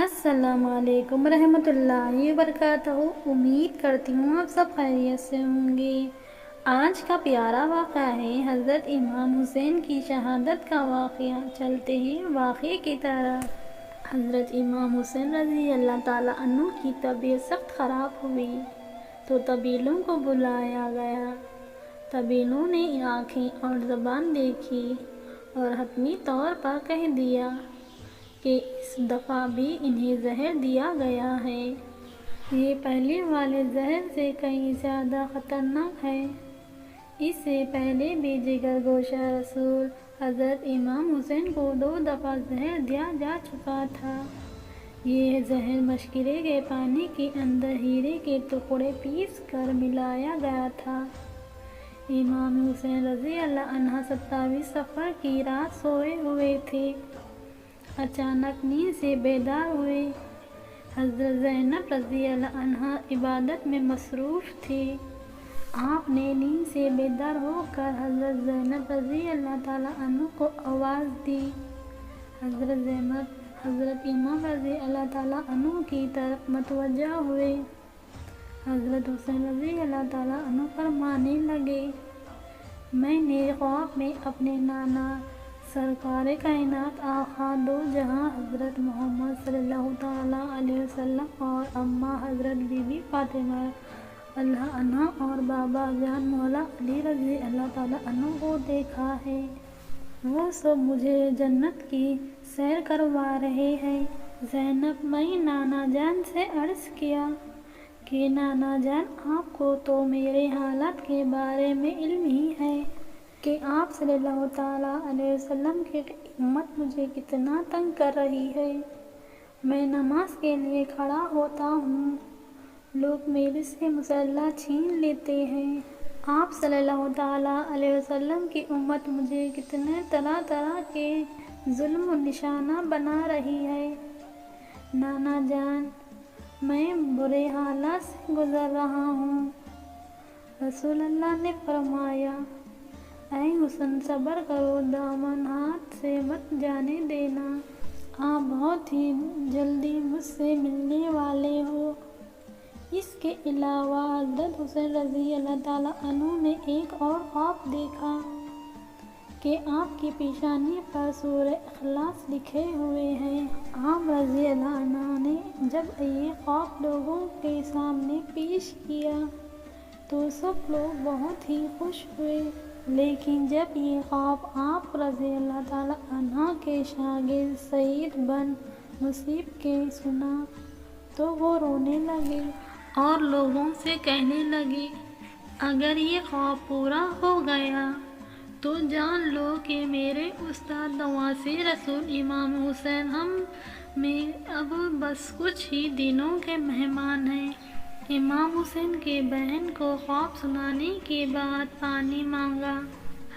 السلام علیکم ورحمۃ اللہ وبرکاتہ۔ امید کرتی ہوں آپ سب خیریت سے ہوں گے۔ آج کا پیارا واقعہ ہے حضرت امام حسین کی شہادت کا واقعہ۔ چلتے ہیں واقعے کی طرف۔ حضرت امام حسین رضی اللہ تعالیٰ عنہ کی طبیعت سخت خراب ہوئی تو طبیبوں کو بلایا گیا۔ طبیبوں نے آنکھیں اور زبان دیکھی اور حتمی طور پر کہہ دیا کہ اس دفعہ بھی انہیں زہر دیا گیا ہے۔ یہ پہلے والے زہر سے کہیں زیادہ خطرناک ہے۔ اس سے پہلے بھی جگر گوشہ رسول حضرت امام حسین کو 2 دفعہ زہر دیا جا چکا تھا۔ یہ زہر مشکرے کے پانی کے اندر ہیرے کے ٹکڑے پیس کر ملایا گیا تھا۔ امام حسین رضی اللہ عنہ 27 صفر کی رات سوئے ہوئے تھے۔ اچانک نیند سے بیدار ہوئے۔ حضرت زینب رضی اللہ عنہا عبادت میں مصروف تھی۔ آپ نے نیند سے بیدار ہو کر حضرت زینب رضی اللہ تعالیٰ عنہ کو آواز دی۔ حضرت زینب حضرت امام رضی اللہ تعالیٰ عنہ کی طرف متوجہ ہوئے۔ حضرت حسین رضی اللہ تعالیٰ عنہ فرمانے لگے، میں نے خواب میں اپنے نانا سرکار کائنات آقا دو جہاں حضرت محمد صلی اللہ تعالیٰ علیہ وسلم اور اماں حضرت بی بی فاطمہ اللہ عنہا اور بابا جان مولا علی رضی اللہ تعالیٰ عنہ کو دیکھا ہے۔ وہ سب مجھے جنت کی سیر کروا رہے ہیں۔ زینب میں نانا جان سے عرض کیا کہ نانا جان، آپ کو تو میرے حالات کے بارے میں علم ہی ہے کہ آپ صلی اللہ تعالیٰ علیہ وسلم کی امت مجھے کتنا تنگ کر رہی ہے۔ میں نماز کے لیے کھڑا ہوتا ہوں، لوگ میرے سے مصلی چھین لیتے ہیں۔ آپ صلی اللہ تعالیٰ علیہ وسلم کی امت مجھے کتنے طرح طرح کے ظلم و نشانہ بنا رہی ہے۔ نانا جان، میں برے حالات سے گزر رہا ہوں۔ رسول اللہ نے فرمایا، اے حسن صبر کرو، دامن ہاتھ سے مت جانے دینا، آپ بہت ہی جلدی مجھ سے ملنے والے ہو۔ اس کے علاوہ حضرت حسین رضی اللہ تعالیٰ عنہ نے ایک اور خواب دیکھا کہ آپ کی پیشانی پر سورہ اخلاص لکھے ہوئے ہیں۔ آپ رضی اللہ عنہ نے جب یہ خواب لوگوں کے سامنے پیش کیا تو سب لوگ بہت ہی خوش ہوئے، لیکن جب یہ خواب آپ رضی اللہ تعالیٰ عنہ کے شاگرد سعید بن مسیب کے سنا تو وہ رونے لگے اور لوگوں سے کہنے لگے، اگر یہ خواب پورا ہو گیا تو جان لو کہ میرے استاد نواسے رسول امام حسین ہم میں اب بس کچھ ہی دنوں کے مہمان ہیں۔ امام حسین کے بہن کو خواب سنانے کے بعد پانی مانگا۔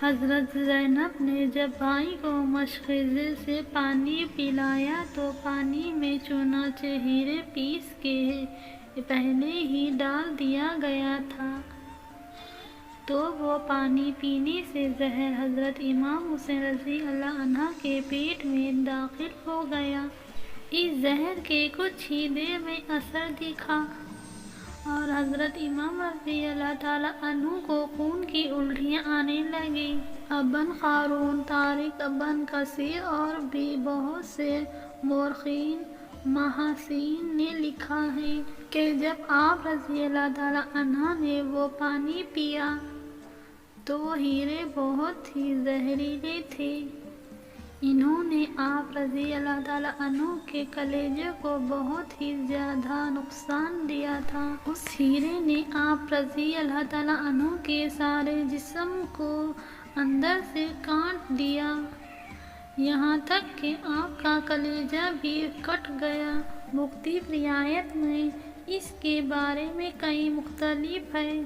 حضرت زینب نے جب بھائی کو مشقزے سے پانی پلایا تو پانی میں چنانچہ ہیرے پیس کے پہلے ہی ڈال دیا گیا تھا تو وہ پانی پینے سے زہر حضرت امام حسین رضی اللہ عنہ کے پیٹ میں داخل ہو گیا۔ اس زہر کے کچھ ہی دیر میں اثر دکھا اور حضرت امام رضی اللہ تعالیٰ عنہ کو خون کی الٹیاں آنے لگیں۔ ابن خلدون، طارق ابن کثیر اور بھی بہت سے مورخین محدثین نے لکھا ہے کہ جب آپ رضی اللہ تعالیٰ عنہ نے وہ پانی پیا تو وہ ہیرے بہت ہی زہریلے تھے۔ انہوں نے آپ رضی اللہ تعالیٰ عنہ کے کلیجے کو بہت ہی زیادہ نقصان دیا تھا۔ اس ہیرے نے آپ رضی اللہ تعالیٰ عنہ کے سارے جسم کو اندر سے کاٹ دیا، یہاں تک کہ آپ کا کلیجہ بھی کٹ گیا۔ مختلف روایات میں اس کے بارے میں کئی مختلف ہیں۔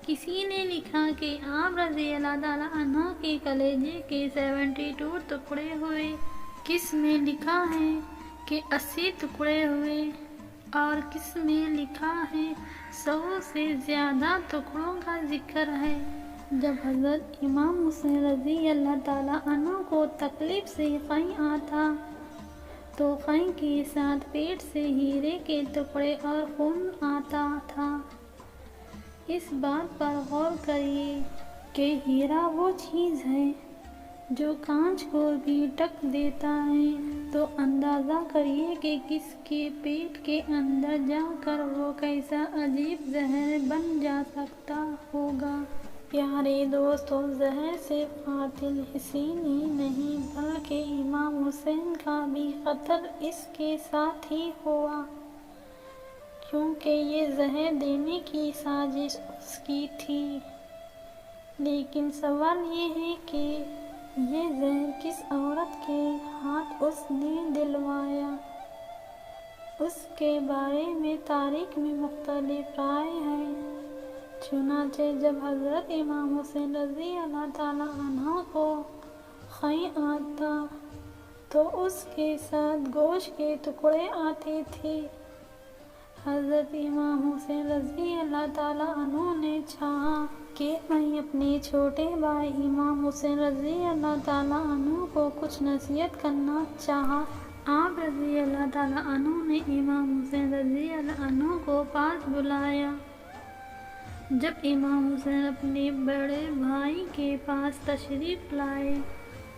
کسی نے لکھا کہ آپ رضی اللہ تعالیٰ عنہ کے کلیجے کے 72 ٹکڑے ہوئے، کس میں لکھا ہے کہ 80 ٹکڑے ہوئے اور کس میں لکھا ہے 100 سے زیادہ ٹکڑوں کا ذکر ہے۔ جب حضرت امام حسین رضی اللہ تعالیٰ عنہ کو تکلیف سے قیام تھا تو خیں کے ساتھ پیٹ سے ہیرے کے ٹکڑے اور خون آتا تھا۔ اس بات پر غور کریے کہ ہیرا وہ چیز ہے جو کانچ کو بھی ڈھک دیتا ہے، تو اندازہ کریے کہ کس کے پیٹ کے اندر جا کر وہ کیسا عجیب زہر بن جا سکتا ہوگا۔ پیارے دوستو، زہر صرف قاتل حسین ہی نہیں بلکہ امام حسین کا بھی قتل اس کے ساتھ ہی ہوا، کیونکہ یہ زہر دینے کی سازش اس کی تھی۔ لیکن سوال یہ ہے کہ یہ زہر کس عورت کے ہاتھ اس نے دلوایا؟ اس کے بارے میں تاریخ میں مختلف رائے ہیں۔ چنانچہ جب حضرت امام حسین رضی اللہ تعالیٰ عنہ کو خیں آتا تو اس کے ساتھ گوشت کے ٹکڑے آتے تھے۔ حضرت امام حسین رضی اللہ تعالیٰ عنہ نے چاہا کہ میں اپنے چھوٹے بھائی امام حسین رضی اللہ تعالیٰ عنہ کو کچھ نصیحت کرنا چاہا۔ آپ رضی اللہ تعالیٰ عنہ نے امام حسین رضی اللہ عنہ کو پاس بلایا۔ جب امام حسین اپنے بڑے بھائی کے پاس تشریف لائے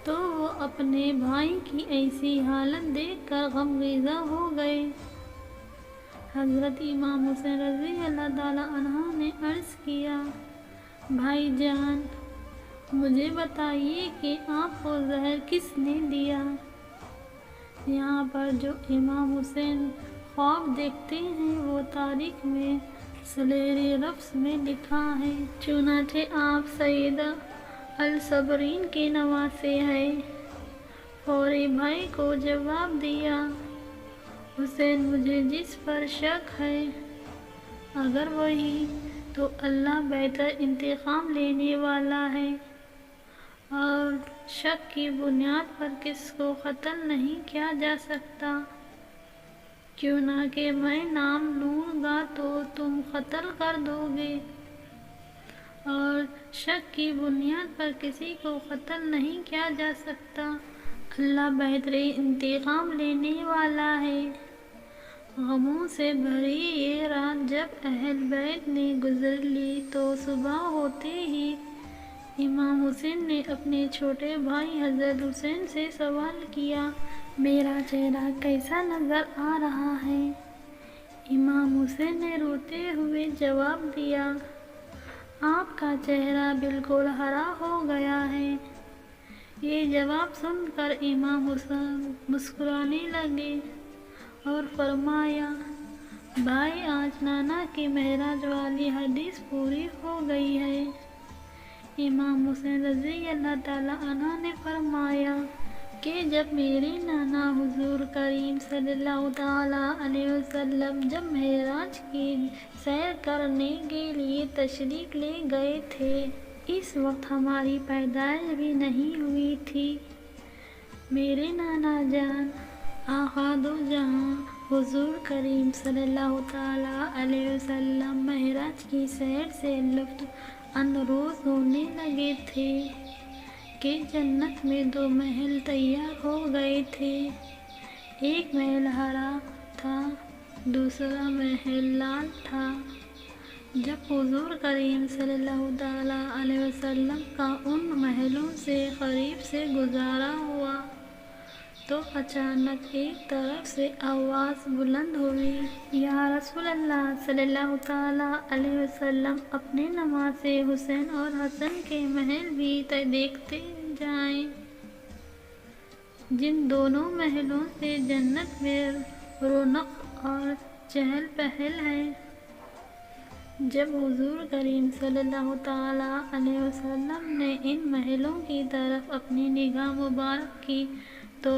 تو وہ اپنے بھائی کی ایسی حالت دیکھ کر غمگین ہو گئے۔ حضرت امام حسین رضی اللہ تعالیٰ عنہ نے عرض کیا، بھائی جان، مجھے بتائیے کہ آپ کو زہر کس نے دیا؟ یہاں پر جو امام حسین خواب دیکھتے ہیں وہ تاریخ میں سلیری لفظ میں لکھا ہے۔ چنانچہ آپ سیدہ الصابرین کے نواسے ہیں۔ فوری بھائی کو جواب دیا، حسین، مجھے جس پر شک ہے اگر وہی تو اللہ بہتر انتقام لینے والا ہے، اور شک کی بنیاد پر کس کو قتل نہیں کیا جا سکتا، کیوں نہ کہ میں نام لوں گا تو تم قتل کر دو گے، اور شک کی بنیاد پر کسی کو قتل نہیں کیا جا سکتا، اللہ بہترین انتقام لینے والا ہے۔ غموں سے بھری یہ رات جب اہل بیت نے گزر لی تو صبح ہوتے ہی امام حسین نے اپنے چھوٹے بھائی حضرت حسین سے سوال کیا، میرا چہرہ کیسا نظر آ رہا ہے؟ امام حسین نے روتے ہوئے جواب دیا، آپ کا چہرہ بالکل ہرا ہو گیا ہے۔ یہ جواب سن کر امام حسین مسکرانے لگے اور فرمایا، بھائی، آج نانا کی معراج والی حدیث پوری ہو گئی ہے۔ امام حسین رضی اللہ تعالیٰ عنہ نے فرمایا کہ جب میرے نانا حضور کریم صلی اللہ تعالیٰ علیہ وسلم جب معراج کی سیر کرنے کے لیے تشریف لے گئے تھے، اس وقت ہماری پیدائش بھی نہیں ہوئی تھی۔ میرے نانا جان آقا دو جہاں حضور کریم صلی اللہ تعالیٰ علیہ وسلم معراج کی سیر سے لطف اندوز ہونے لگے تھے کہ جنت میں 2 محل تیار ہو گئے تھے، ایک محل ہرا تھا، دوسرا محل لال تھا۔ جب حضور کریم صلی اللہ تعالیٰ علیہ وسلم کا ان محلوں سے قریب سے گزارا ہوا تو اچانک ایک طرف سے آواز بلند ہوئی، یا رسول اللہ صلی اللہ تعالیٰ علیہ وسلم، اپنے نواسے حسین اور حسن کے محل بھی دیکھتے جائیں، جن دونوں محلوں سے جنت میں رونق اور چہل پہل ہے۔ جب حضور کریم صلی اللہ تعالیٰ علیہ وسلم نے ان محلوں کی طرف اپنی نگاہ مبارک کی تو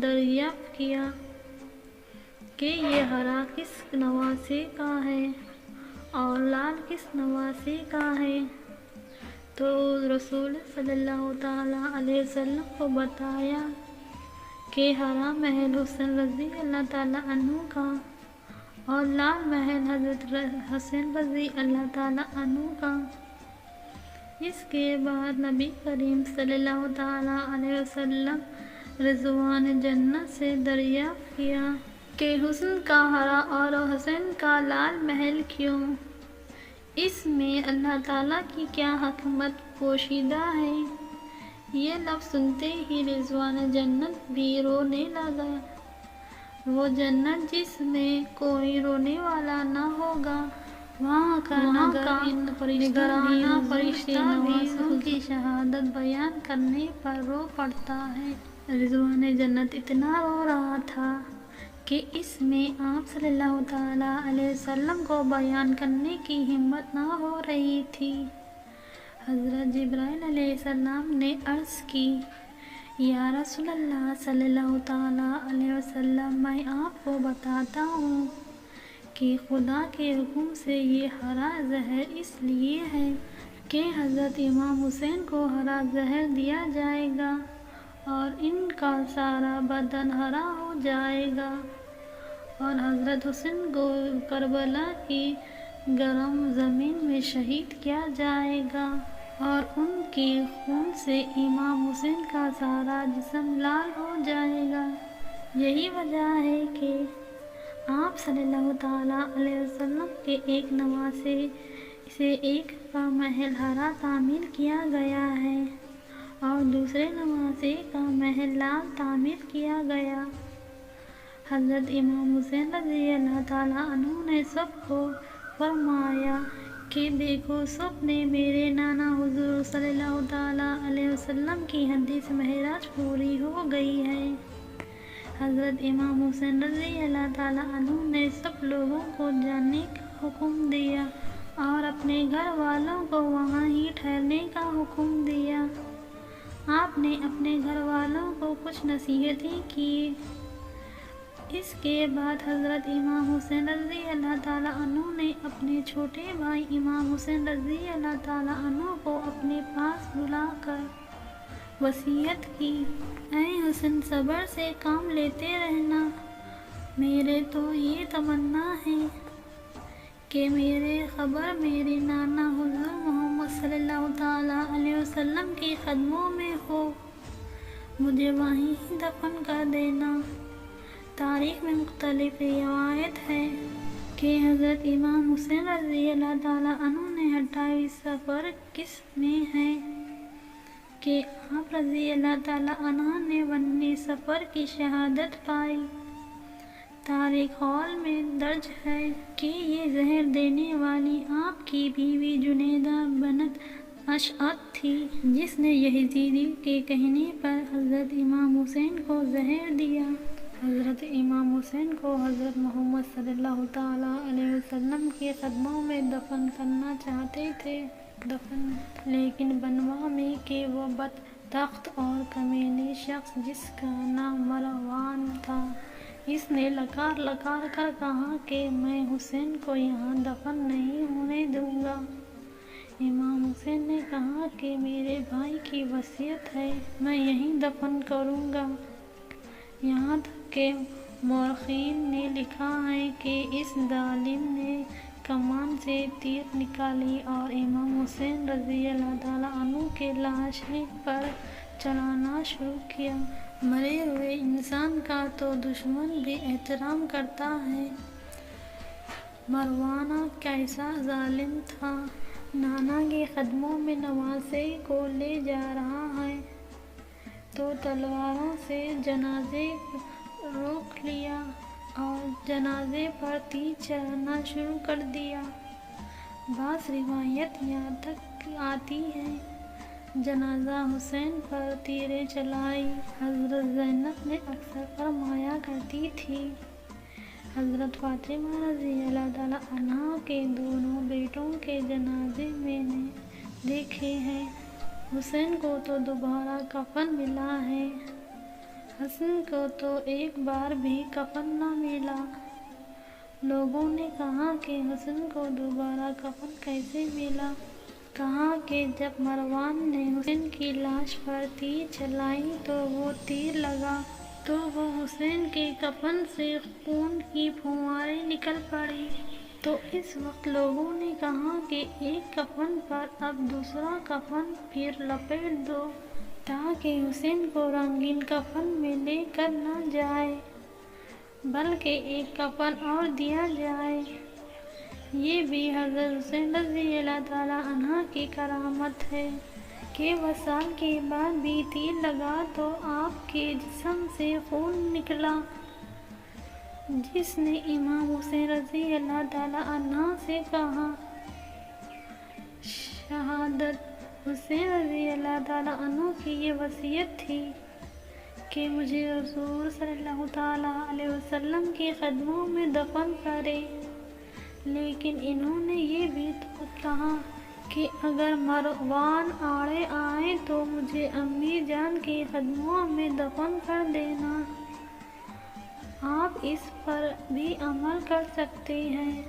دریافت کیا کہ یہ ہرا کس نواسے کا ہے اور لال کس نواسے کا ہے، تو رسول صلی اللہ تعالیٰ علیہ وسلم کو بتایا کہ ہرا محل حسین رضی اللہ تعالیٰ عنہ کا اور لال محل حضرت حسین رضی اللہ تعالیٰ عنہ کا۔ اس کے بعد نبی کریم صلی اللہ تعالیٰ علیہ وسلم رضوان جنت سے دریافت کیا کہ حسن کا ہرا اور حسین کا لال محل کیوں؟ اس میں اللہ تعالیٰ کی کیا حکمت پوشیدہ ہے؟ یہ لفظ سنتے ہی رضوان جنت بھی رونے لگا۔ وہ جنت جس میں کوئی رونے والا نہ ہوگا، وہاں کا نگرانہ فرشتہ بھی ان کی شہادت بیان کرنے پر رو پڑتا ہے۔ رضوان جنت اتنا رو رہا تھا کہ اس میں آپ صلی اللہ تعالیٰ علیہ وسلم کو بیان کرنے کی ہمت نہ ہو رہی تھی۔ حضرت جبرائیل علیہ السلام نے عرض کی، یا رسول اللہ صلی اللہ تعالیٰ علیہ وسلم، میں آپ کو بتاتا ہوں کہ خدا کے حکم سے یہ ہرا زہر اس لیے ہے کہ حضرت امام حسین کو ہرا زہر دیا جائے گا اور ان کا سارا بدن ہرا ہو جائے گا، اور حضرت حسین کو کربلا کی گرم زمین میں شہید کیا جائے گا، اور ان کے خون سے امام حسین کا سارا جسم لال ہو جائے گا۔ یہی وجہ ہے کہ آپ صلی اللہ تعالیٰ علیہ وسلم کے ایک نواسے سے ایک کا محل ہرا تعمیر کیا گیا ہے اور دوسرے نواسے کا محل لال تعمیر کیا گیا۔ حضرت امام حسین رضی اللہ تعالیٰ عنہ نے سب کو فرمایا کہ دیکھو، سب نے میرے نانا حضور صلی اللہ تعالیٰ علیہ وسلم کی حدیث معراج پوری ہو گئی ہے۔ حضرت امام حسین رضی اللہ تعالیٰ عنہ نے سب لوگوں کو جانے کا حکم دیا اور اپنے گھر والوں کو وہاں ہی ٹھہرنے کا حکم دیا۔ آپ نے اپنے گھر والوں کو کچھ نصیحتیں کی۔ اس کے بعد حضرت امام حسین رضی اللہ تعالیٰ عنہ نے اپنے چھوٹے بھائی امام حسین رضی اللہ تعالیٰ عنہ کو اپنے پاس بلا کر وصیت کی، اے حسن، صبر سے کام لیتے رہنا۔ میرے تو یہ تمنا ہے کہ میرے قبر میرے نانا حضور محمد صلی اللہ تعالیٰ علیہ وسلم کے قدموں میں ہو، مجھے وہیں دفن کر دینا۔ تاریخ میں مختلف روایت ہے کہ حضرت امام حسین رضی اللہ تعالیٰ عنہ نے 28 سفر کس میں ہے کہ آپ رضی اللہ تعالیٰ عنہ نے 19 سفر کی شہادت پائی۔ تاریخ ہال میں درج ہے کہ یہ زہر دینے والی آپ کی بیوی جنیدہ بنت اشعث تھی، جس نے یزید کے کہنے پر حضرت امام حسین کو زہر دیا۔ حضرت امام حسین کو حضرت محمد صلی اللہ تعالیٰ علیہ وسلم کے قدموں میں دفن کرنا چاہتے تھے، لیکن بنوا میں کہ وہ بدبخت اور کمینے شخص جس کا نام مروان تھا، اس نے لکار لکار کر کہا کہ میں حسین کو یہاں دفن نہیں ہونے دوں گا۔ امام حسین نے کہا کہ میرے بھائی کی وصیت ہے، میں یہیں دفن کروں گا۔ یہاں تک کہ مورخین نے لکھا ہے کہ اس ظالم نے کمان سے تیر نکالی اور امام حسین رضی اللہ تعالیٰ عنہ کے لاشیں پر چلانا شروع کیا۔ مرے ہوئے انسان کا تو دشمن بھی احترام کرتا ہے۔ مروان کیسا ظالم تھا! نانا کے قدموں میں نواسے کو لے جا رہا ہے تو تلواروں سے جنازے روک لیا اور جنازے پر تیر چلانا شروع کر دیا۔ بعض روایت یہاں تک آتی ہے جنازہ حسین پر تیریں چلائی۔ حضرت زینب نے اکثر فرمایا کرتی تھی، حضرت فاطمہ رضی اللہ تعالیٰ عنہا کے دونوں بیٹوں کے جنازے میں نے دیکھے ہیں، حسین کو تو دوبارہ کفن ملا ہے، حسن کو تو ایک بار بھی کفن نہ ملا۔ لوگوں نے کہا کہ حسن کو دوبارہ کفن کیسے ملا؟ کہا کہ جب مروان نے حسین کی لاش پر تیر چلائی تو وہ تیر لگا تو وہ حسین کے کفن سے خون کی پھواریں نکل پڑی، تو اس وقت لوگوں نے کہا کہ ایک کفن پر اب دوسرا کفن پھر لپیٹ دو تاکہ حسین کو رنگین کفن میں لے کر نہ جائے بلکہ ایک کفن اور دیا جائے۔ یہ بھی حضرت حسین رضی اللہ تعالیٰ عنہ کی کرامت ہے کہ وصال کے بعد بھی تیر لگا تو آپ کے جسم سے خون نکلا، جس نے امام حسین رضی اللہ تعالیٰ عنہ سے کہا، شہادت حسین رضی اللہ تعالیٰ عنہ کی یہ وصیت تھی کہ مجھے رسول صلی اللہ تعالیٰ علیہ وسلم کے قدموں میں دفن کرے، لیکن انہوں نے یہ بھی تو کہا کہ اگر مروان آڑے آئے تو مجھے امی جان کے قدموں میں دفن کر دینا۔ آپ اس پر بھی عمل کر سکتے ہیں۔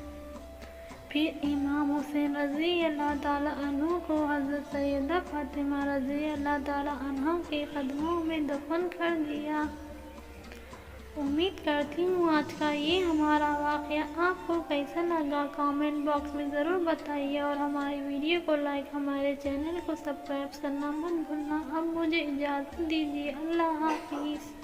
پھر امام حسین رضی اللہ تعالیٰ عنہ کو حضرت سیدہ فاطمہ رضی اللہ تعالیٰ عنہ کے قدموں میں دفن کر دیا۔ امید کرتی ہوں آج کا یہ ہمارا واقعہ آپ کو کیسا لگا، کامنٹ باکس میں ضرور بتائیے، اور ہماری ویڈیو کو لائک، ہمارے چینل کو سبسکرائب کرنا مت بھولنا۔ اب مجھے اجازت دیجیے، اللہ حافظ۔